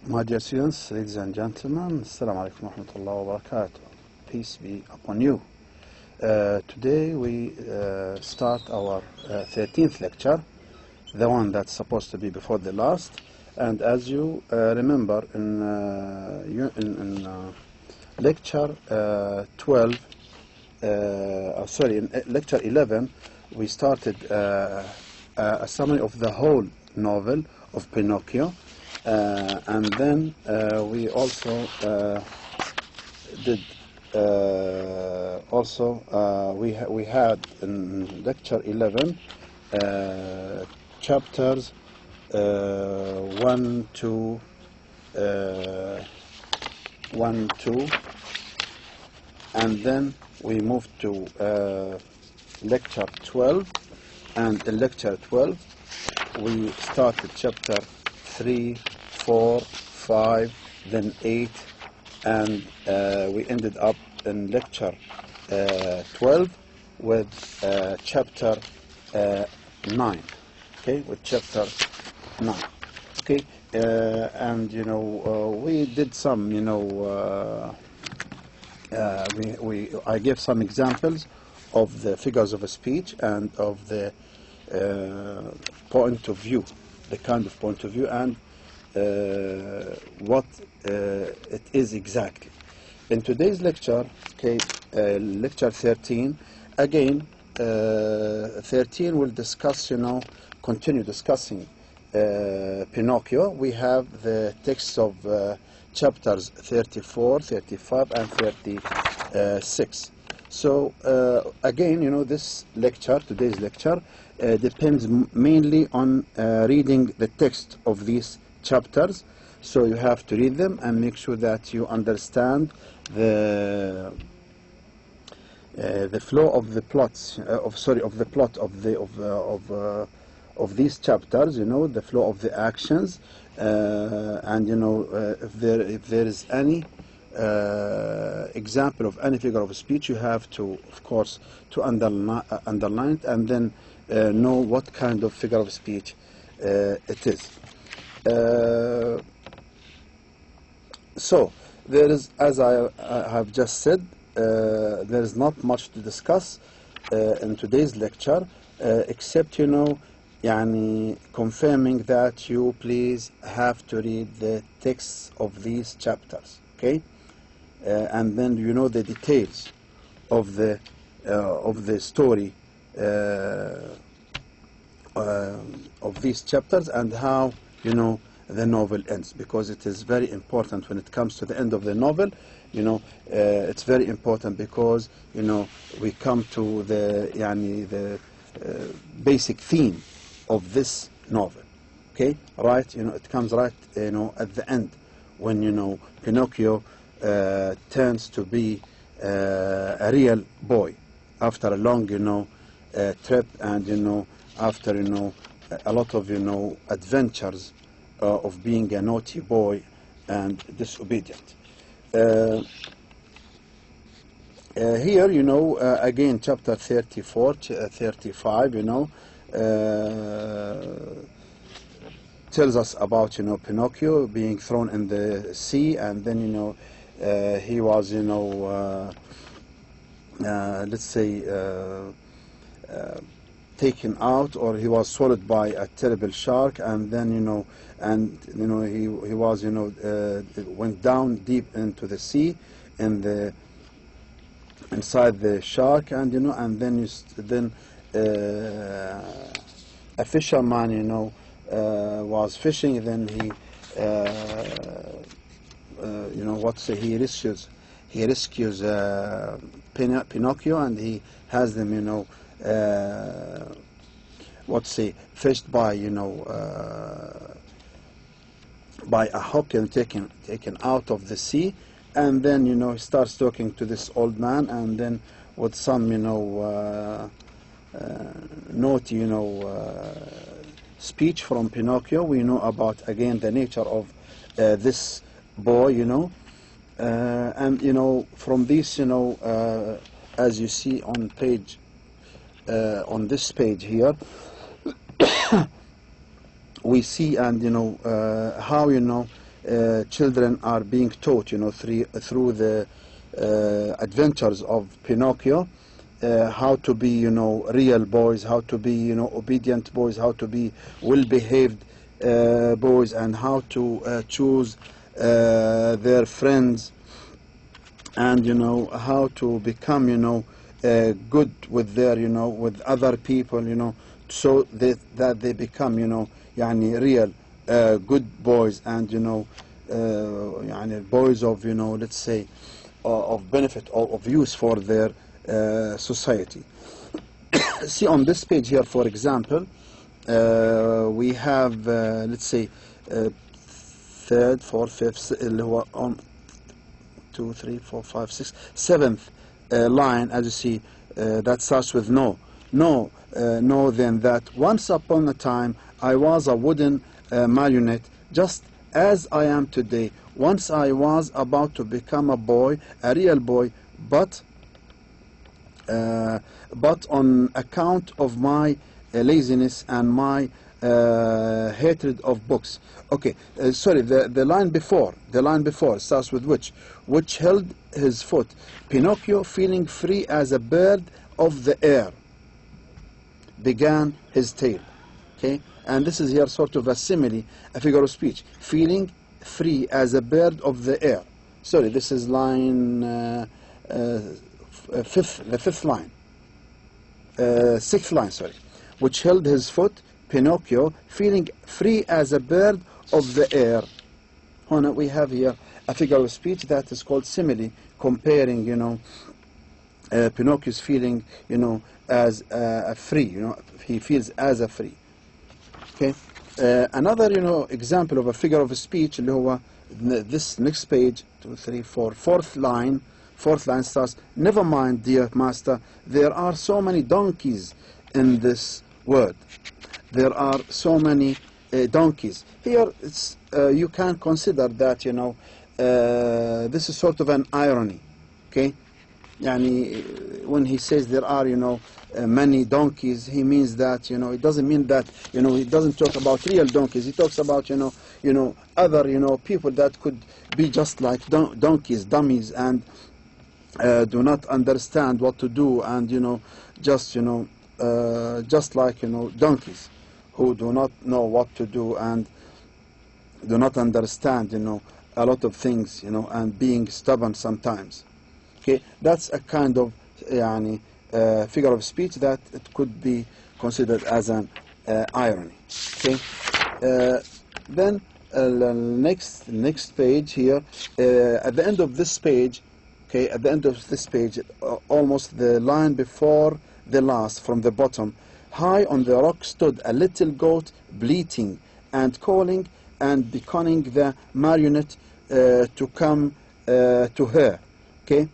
My dear students, ladies and gentlemen, Assalamu alaikum wa rahmatullahi wa barakatuh. Peace be upon you. Today we start our 13th lecture, the one that's supposed to be before the last. And as you remember, in lecture 12, in lecture 11, we started a summary of the whole novel of Pinocchio. And then we also we had in lecture 11 chapters 1 to 2, and then we moved to lecture 12, and in lecture 12 we started chapter 3, 4, 5, then 8, and we ended up in lecture 12 with chapter 9. Okay, with chapter 9. Okay, and we did some, I gave some examples of the figures of speech and of the point of view, the kind of point of view, and what it is exactly. In today's lecture, okay, lecture 13, again, 13 will discuss, continue discussing Pinocchio. We have the text of chapters 34, 35, and 36. So again, this lecture, today's lecture, depends mainly on reading the text of these chapters. So you have to read them and make sure that you understand the flow of the plots of the plot of these chapters. The flow of the actions, and if there is any example of any figure of speech, you have to, of course, to underline it, and then know what kind of figure of speech it is. So there is, as I have just said, there is not much to discuss in today's lecture, except confirming that you please have to read the texts of these chapters, okay, and then the details of the story of these chapters, and how the novel ends, because it is very important when it comes to the end of the novel. It's very important because we come to the basic theme of this novel. Okay, right? It comes right at the end, when Pinocchio turns to be a real boy after a long trip, and after a lot of adventures of being a naughty boy and disobedient. Here, again, chapter 34, 35, tells us about Pinocchio being thrown in the sea, and then he was let's say taken out, or he was swallowed by a terrible shark, and then he was went down deep into the sea, inside the shark, and and then a fisherman was fishing, then he he rescues Pinocchio, and he has them fished by a hook and taken out of the sea, and then he starts talking to this old man, and then with some naughty speech from Pinocchio, we know about again the nature of this boy, and from this, as you see on page on this page here, we see, and how children are being taught, you know, through the adventures of Pinocchio, how to be, you know, real boys, how to be, you know, obedient boys, how to be well-behaved boys, and how to choose their friends, and, you know, how to become, you know, good with their, you know, with other people, you know, so that they become, you know, يعني real good boys, and, you know, يعني boys of, you know, let's say of benefit or of use for their society. See on this page here, for example, we have let's say third, fourth, fifth, اللي هو 2, 3, 4, 5, 6, seventh line, as you see, that starts with no. No, no, then that once upon a time I was a wooden marionette, just as I am today. Once I was about to become a boy, a real boy, but on account of my laziness and my hatred of books. Okay, sorry, the line before starts with which held his foot. Pinocchio, feeling free as a bird of the air, began his tale. Okay, and this is here sort of a simile, a figure of speech. Feeling free as a bird of the air. Sorry, this is line fifth line, sixth line, sorry. Which held his foot, Pinocchio, feeling free as a bird of the air. Hona, we have here a figure of speech that is called simile, comparing, you know, Pinocchio's feeling, you know, as a free, you know, he feels as a free. Okay, another, you know, example of a figure of speech, اللي هو this next page, 2, 3, 4, fourth line starts, never mind, dear master, there are so many donkeys in this world. There are so many donkeys. Here, it's, you can consider that, you know, this is sort of an irony, okay? Yani, when he says there are, you know, many donkeys, he means that, you know, it doesn't mean that, you know, he doesn't talk about real donkeys. He talks about, you know, other, you know, people that could be just like donkeys, dummies, and do not understand what to do, and, you know, just, you know, just like, you know, donkeys who do not know what to do and do not understand, you know, a lot of things, you know, and being stubborn sometimes. Okay, that's a kind of figure of speech that it could be considered as an irony. Okay, then next page here, at the end of this page, okay, at the end of this page, almost the line before the last from the bottom, high on the rock stood a little goat, bleating and calling and beckoning the marionette to come to her. Okay.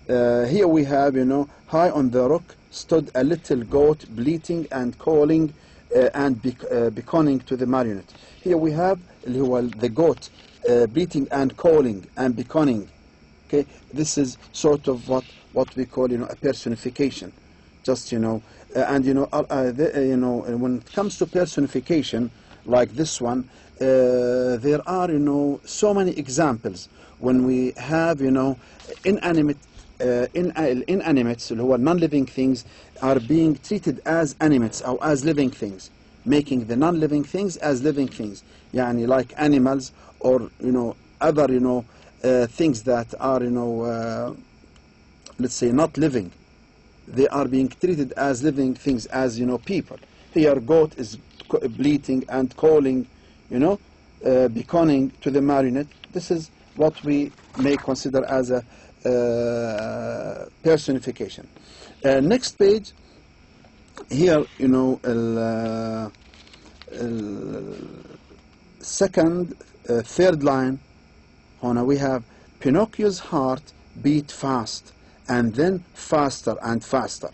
Here we have, you know, high on the rock stood a little goat, bleating and calling and beckoning to the marionette. Here we have the goat bleating and calling and beckoning. Okay, this is sort of what we call, you know, a personification. Just, you know, and, you know, when it comes to personification like this one, there are, you know, so many examples when we have, you know, inanimates, who are non-living things, are being treated as animates or as living things, making the non-living things as living things. Yani like animals, or, you know, other, you know, things that are, you know, let's say not living. They are being treated as living things, as, you know, people. Here, goat is bleating and calling, you know, beckoning to the marionette. This is what we may consider as a personification. Next page, here, you know, second, third line, we have Pinocchio's heart beat fast, and then faster and faster.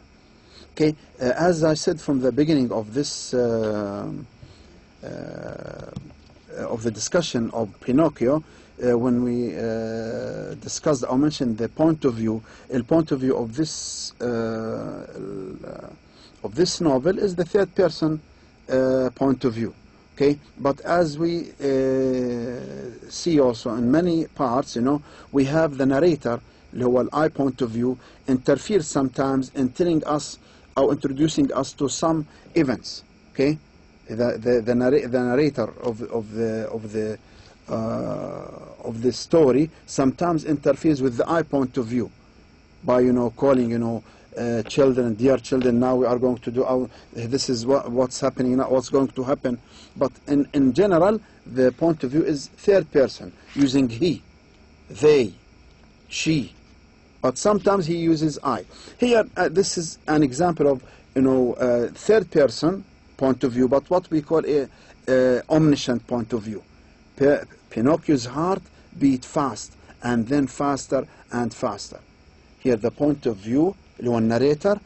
Okay, as I said from the beginning of this of the discussion of Pinocchio, when we discussed or mentioned the point of view, the point of view of this novel is the third person point of view. Okay, but as we see also in many parts, you know, we have the narrator, اللي هو ال I point of view, interferes sometimes in telling us or introducing us to some events. Okay, the narrator of the story sometimes interferes with the I point of view by, you know, calling, you know, children, dear children, now we are going to do this is what's happening now, what's going to happen. But in general, the point of view is third person, using he, they, she. But sometimes he uses I. Here, this is an example of, you know, third person point of view, but what we call a omniscient point of view. Pinocchio's heart beat fast, and then faster and faster. Here, the point of view, the narrator,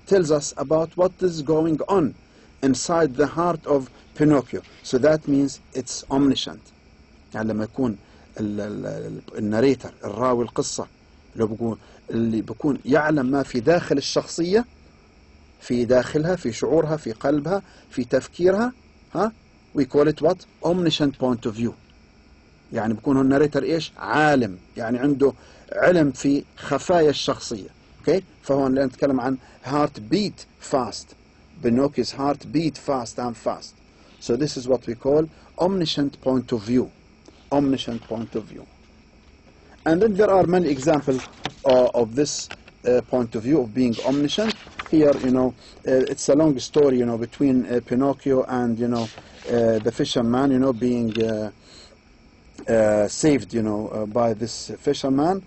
tells us about what is going on inside the heart of Pinocchio. So that means it's omniscient. يعني لما يكون الناريتر الراوي القصة اللي بيكون يعلم ما في داخل الشخصية، في داخلها، في شعورها، في قلبها، في تفكيرها، we call it what? Omniscient point of view. يعني بيكون هو الناريتر ايش؟ عالم، يعني عنده علم في خفايا الشخصية. Okay? فهو نتكلم عن heart beat fast. Pinocchio's heart beat fast and fast. So this is what we call omniscient point of view. Omniscient point of view. And then there are many examples of this point of view of being omniscient. Here, you know, it's a long story, you know, between Pinocchio and, you know, the fisherman, you know, being saved, you know, by this fisherman.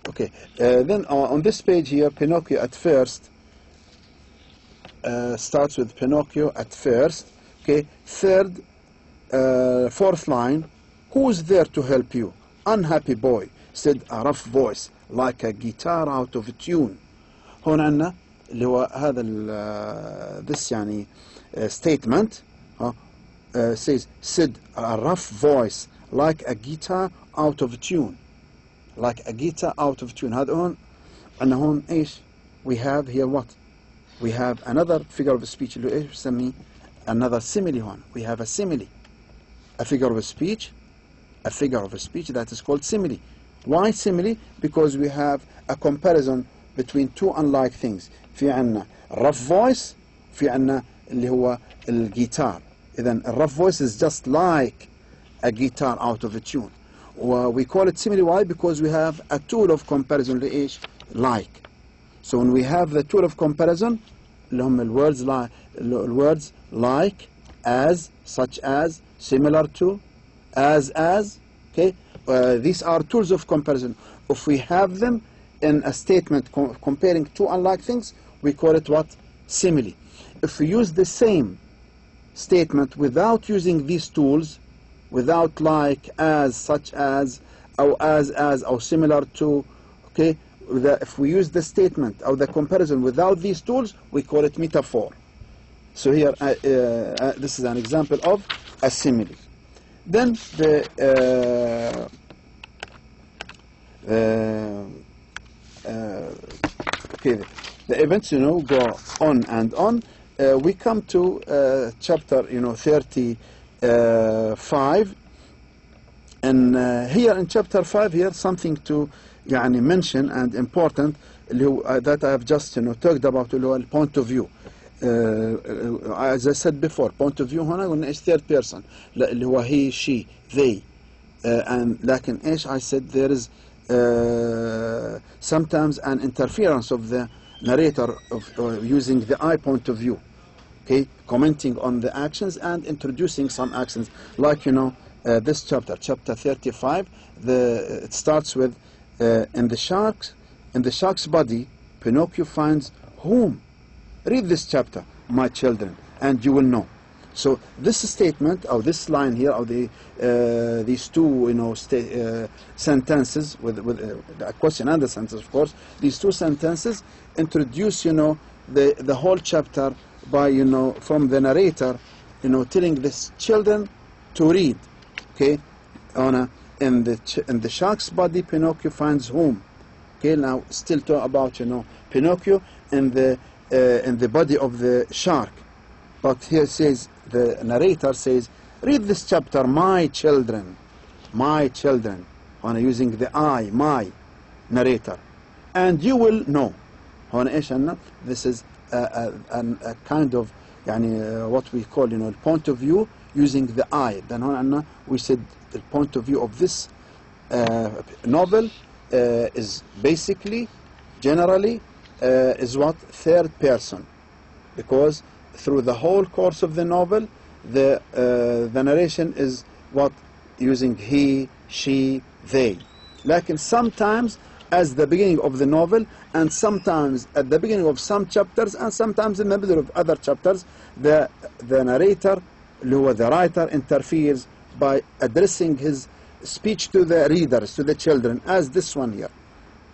Okay, then on this page here, Pinocchio at first starts with Pinocchio at first. Okay, fourth line, who's there to help you? Unhappy boy, said a rough voice like a guitar out of tune. هون عندنا اللي هو هذا this يعني statement says said a rough voice like a guitar out of tune. Like a guitar out of tune. هذا هون عندنا هون ايش؟ We have here what? We have another figure of speech اللي ايش بسميه؟ another simile هون. We have a simile. A figure of speech. A figure of speech that is called simile. Why simile? Because we have a comparison between two unlike things. في عندنا rough voice, في عندنا اللي هو الجيتار. إذن rough voice is just like a guitar out of a tune. We call it simile. Why? Because we have a tool of comparison لإيش? Like. So when we have the tool of comparison, اللي هم words like, as, such as, similar to, as, okay? These are tools of comparison. If we have them in a statement comparing two unlike things, we call it what? Simile. If we use the same statement without using these tools, without like, as, such as, or similar to, okay? If we use the statement or the comparison without these tools, we call it metaphor. So here, this is an example of a simile. Then the events, you know, go on and on. We come to chapter, you know, 35, and here in chapter 5, here something to يعني mention and important that I have just, you know, talked about, اللي هو point of view. As I said before, point of view هنا قلنا إيش third person اللي هو he, she, they. And لكن إيش I said there is sometimes an interference of the narrator of using the I point of view. Okay, commenting on the actions and introducing some actions, like, you know, this chapter 35. It starts with in the shark's body, Pinocchio finds whom? Read this chapter, my children, and you will know. So this statement, or this line here, or these two, you know, sentences with a question and a sentence, of course. These two sentences introduce, you know, the whole chapter by, you know, from the narrator, you know, telling this children to read. Okay, in the shark's body, Pinocchio finds whom? Okay, now still talk about, you know, Pinocchio in the in the body of the shark. But here says, the narrator says, read this chapter, my children, هنا using the I, my narrator, and you will know. هنا إيش أنه this is a kind of يعني what we call, point of view using the I. Then هنا أنه we said the point of view of this novel is basically, generally, is what? Third person, because through the whole course of the novel, the narration is what? Using he, she, they. Like sometimes as the beginning of the novel, and sometimes at the beginning of some chapters, and sometimes in the middle of other chapters, the narrator, the writer, interferes by addressing his speech to the readers, to the children, as this one here.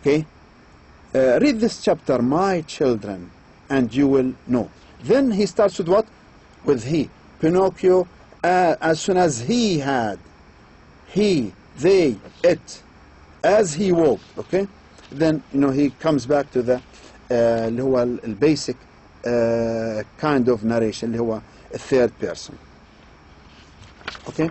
Okay? Read this chapter, my children, and you will know. Then he starts with what? With he. Pinocchio, as soon as he had, he, they, it, as he walked, okay? Then, he comes back to the اللي هو البasic kind of narration, اللي هو a third person. Okay?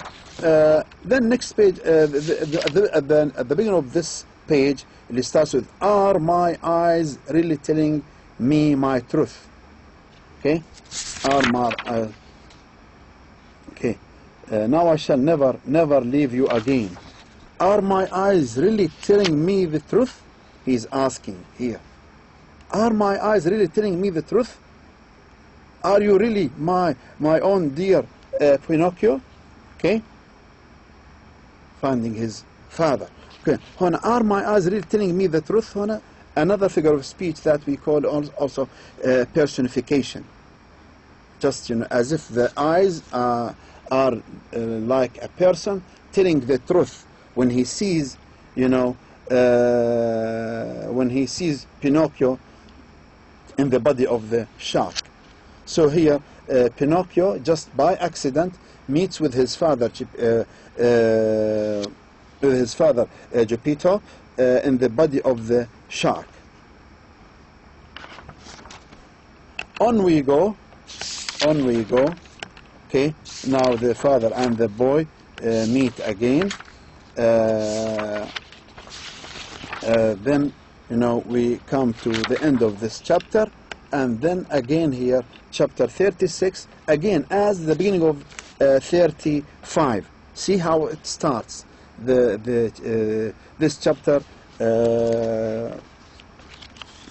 Then next page, at the beginning of this page, it starts with, are my eyes really telling me my truth? Okay? Okay. Now I shall never leave you again. Are my eyes really telling me the truth? He's asking here. Are my eyes really telling me the truth? Are you really my own dear Pinocchio? Okay? Finding his father. Okay. Hona, are my eyes really telling me the truth? Hona, another figure of speech that we call also personification. Just, as if the eyes are like a person telling the truth when he sees, when he sees Pinocchio in the body of the shark. So here, Pinocchio, just by accident, meets with his father, Geppetto, in the body of the shark. On we go. Okay, now the father and the boy meet again. Then, we come to the end of this chapter, and then again here, chapter 36, again as the beginning of 35. See how it starts. This chapter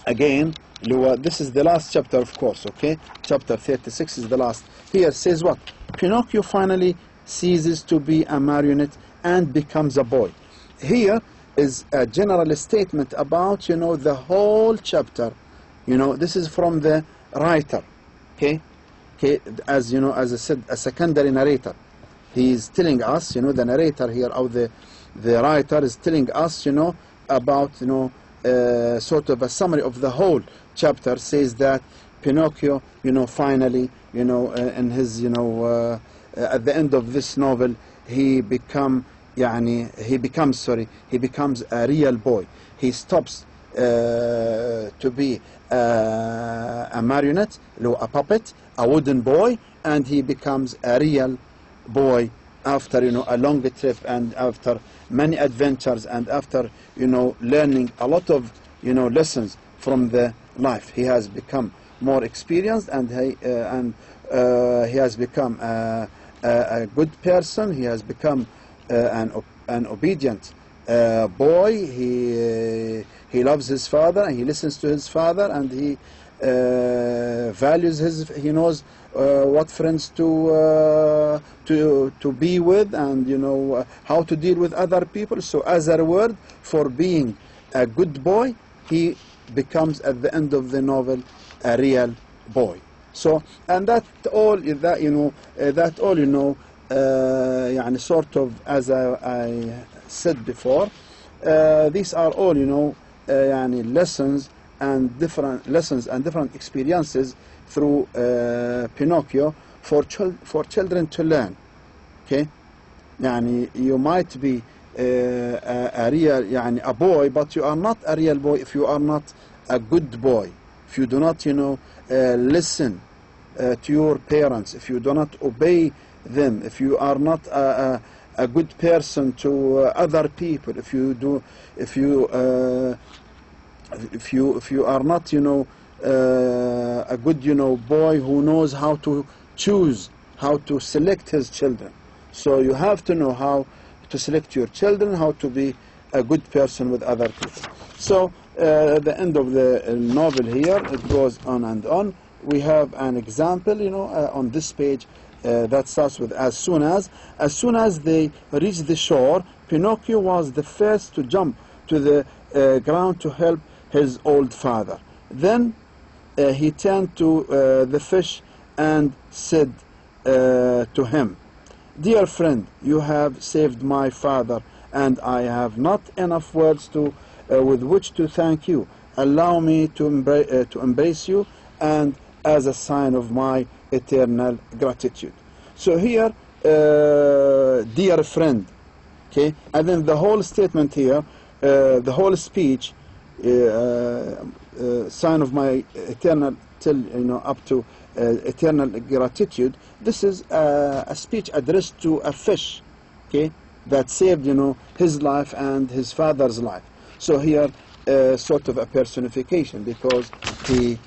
again. This is the last chapter, of course, okay? Chapter 36 is the last. Here it says what? Pinocchio finally ceases to be a marionette and becomes a boy. Here is a general statement about, the whole chapter. This is from the writer, okay? Okay, as as I said, a secondary narrator. He is telling us, the narrator here, or the writer is telling us, about, sort of a summary of the whole chapter. Says that Pinocchio, finally, in his, at the end of this novel, he becomes a real boy. He stops to be a marionette, a puppet, a wooden boy, and he becomes a real boy after, a long trip, and after many adventures, and after, learning a lot of, lessons from the life. He has become more experienced, and he has become a good person. He has become an obedient boy. He loves his father, and he listens to his father, and he values he knows what friends to be with, and how to deal with other people. So as a reward for being a good boy, he becomes at the end of the novel a real boy. So, and that all يعني sort of, as I said before, these are all يعني lessons and different experiences through Pinocchio for children to learn. Okay, يعني you might be a real يعني a boy, but you are not a real boy if you are not a good boy. if you do not, listen to your parents, if you do not obey them, if you are not a good person to other people, if you are not, a good, boy who knows how to choose, how to select his children. So you have to know how to select your children, how to be a good person with other people. So the end of the novel here, it goes on and on. We have an example, on this page that starts with as soon as they reached the shore, Pinocchio was the first to jump to the ground to help his old father. Then he turned to the fish and said to him, "Dear friend, you have saved my father, and I have not enough words with which to thank you. Allow me to embrace you, and as a sign of my eternal gratitude." So here, dear friend, okay, and then the whole statement here, the whole speech, sign of my eternal, till up to eternal gratitude. This is a speech addressed to a fish, okay, that saved his life and his father's life. So here, sort of a personification, because he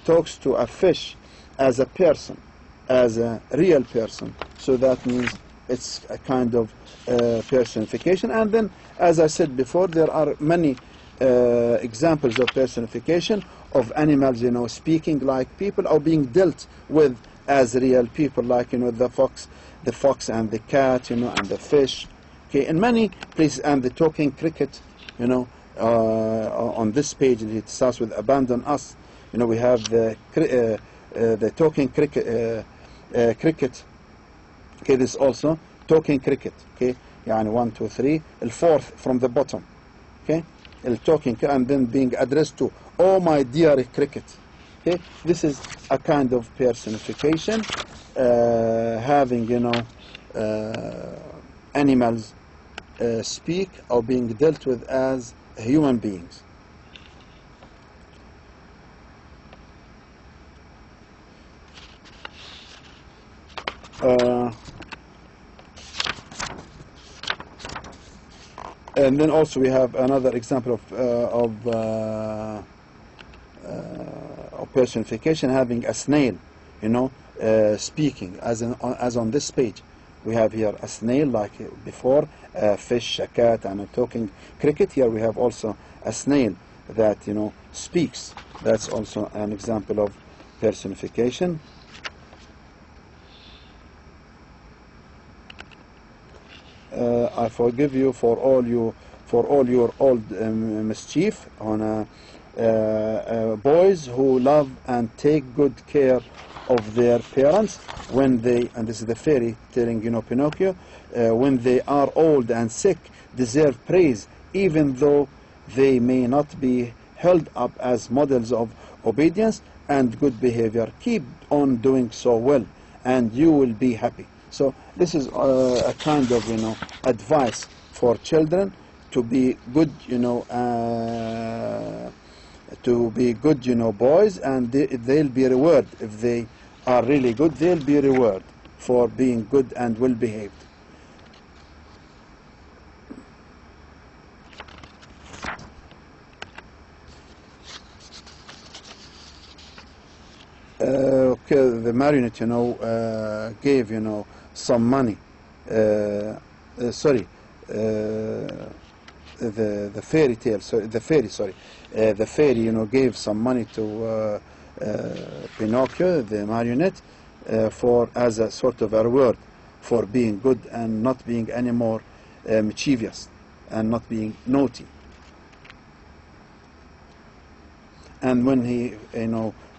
talks to a fish as a person, as a real person. So that means it's a kind of personification. And then, as I said before, there are many examples of personification of animals, speaking like people, or being dealt with as real people, like the fox and the cat, and the fish. Okay, in many places, and the talking cricket, on this page it starts with "abandon us." We have the talking cricket. Okay, this also talking cricket. Okay, 1, 2, 3. The fourth from the bottom. Okay, talking, and then being addressed to, "Oh my dear cricket." Okay, this is a kind of personification, having animals speak or being dealt with as human beings. And then also we have another example of personification, having a snail, speaking, as on this page. We have here a snail, like before, a fish, a cat, and a talking cricket. Here we have also a snail that speaks. That's also an example of personification. I forgive you for all your old mischief, on boys who love and take good care of their parents when they, and this is the fairy telling Pinocchio, when they are old and sick, deserve praise, even though they may not be held up as models of obedience and good behavior. Keep on doing so well, and you will be happy. So this is a kind of advice for children to be good, boys, and they'll be rewarded. If they are really good, they'll be rewarded for being good and well behaved. Okay, the marionette, gave, some money. Sorry, the fairy tale. Sorry, the fairy, gave some money to Pinocchio, the marionette, as a sort of a reward for being good and not being any more mischievous and not being naughty. And when he,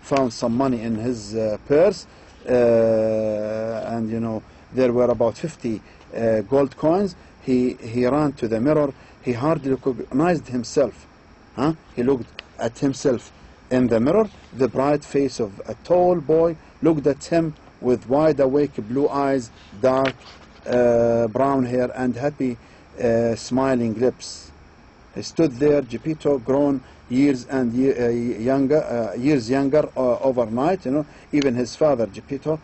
found some money in his purse, and there were about 50 gold coins, he ran to the mirror. He hardly recognized himself. He looked at himself in the mirror. The bright face of a tall boy looked at him with wide awake blue eyes, dark brown hair, and happy smiling lips. He stood there, Geppetto, grown years and years younger overnight. You know, even his father Geppetto,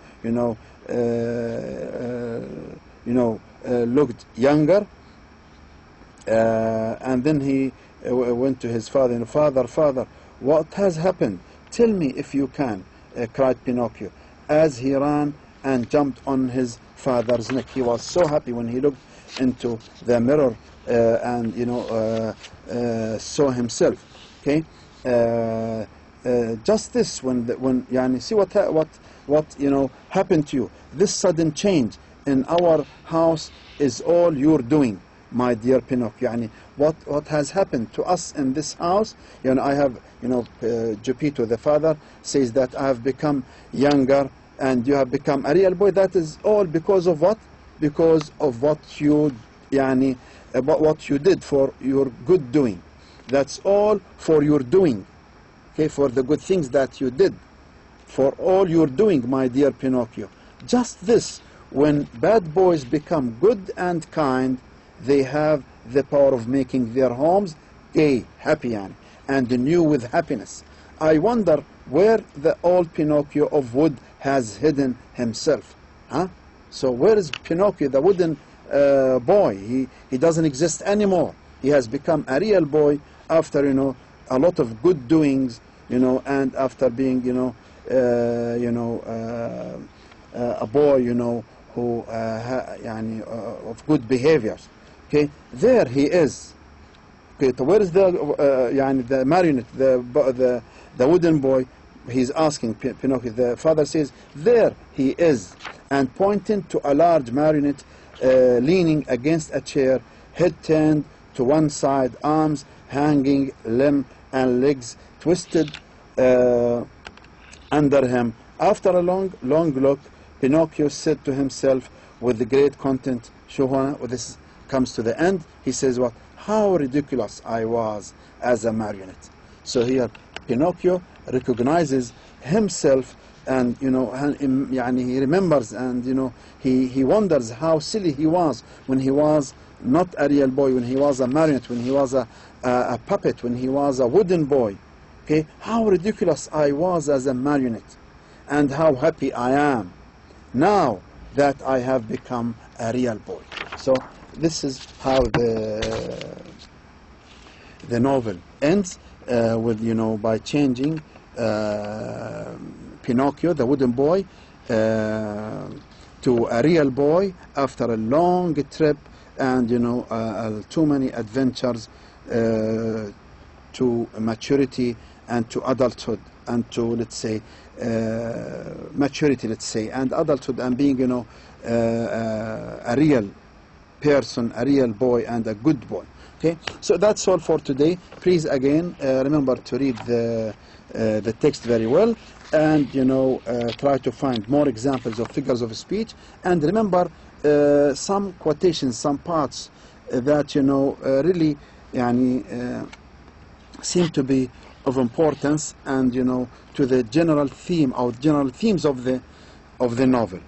looked younger. And then he went to his father, father, what has happened? Tell me if you can, cried Pinocchio, as he ran and jumped on his father's neck. He was so happy when he looked into the mirror and saw himself. Okay, just this when see what happened to you. This sudden change in our house is all you're doing, my dear Pinocchio. What has happened to us in this house? I have, Geppetto, the father, says that I have become younger and you have become a real boy. That is all because of what? Because of what you, about what you did for your good doing. That's all for your doing. Okay, for the good things that you did, for all your doing, my dear Pinocchio. Just this, when bad boys become good and kind, they have the power of making their homes gay, happy, and new with happiness. I wonder where the old Pinocchio of wood has hidden himself. So where is Pinocchio, the wooden boy? He doesn't exist anymore. He has become a real boy after a lot of good doings, and after being a boy who of good behaviors. Okay, there he is. Okay, so where is the marionette, the wooden boy? He's asking Pinocchio. The father says, there he is, and pointing to a large marionette leaning against a chair, head turned to one side, arms hanging, limb and legs twisted under him. After a long look, Pinocchio said to himself with great content, this comes to the end, he says, what? How ridiculous I was as a marionette. So here Pinocchio recognizes himself, and he remembers, and he wonders how silly he was when he was not a real boy, when he was a marionette, when he was a puppet, when he was a wooden boy. Okay, how ridiculous I was as a marionette, and how happy I am now that I have become a real boy. So this is how the novel ends, with by changing Pinocchio, the wooden boy, to a real boy after a long trip and too many adventures, to maturity and to adulthood and to, let's say, maturity, let's say, and adulthood, and being a real person, a real boy, and a good boy. Okay, so that's all for today. Please again remember to read the text very well, and try to find more examples of figures of speech, and remember some quotations, some parts that really seem to be of importance, and to the general theme or general themes of the novel.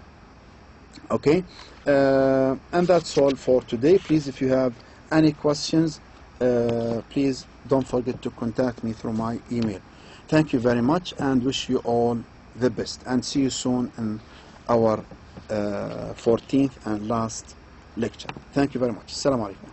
Okay, and that's all for today. Please, if you have any questions, please don't forget to contact me through my email. Thank you very much, and wish you all the best, and see you soon in our 14th and last lecture. Thank you very much. Assalamu alaikum.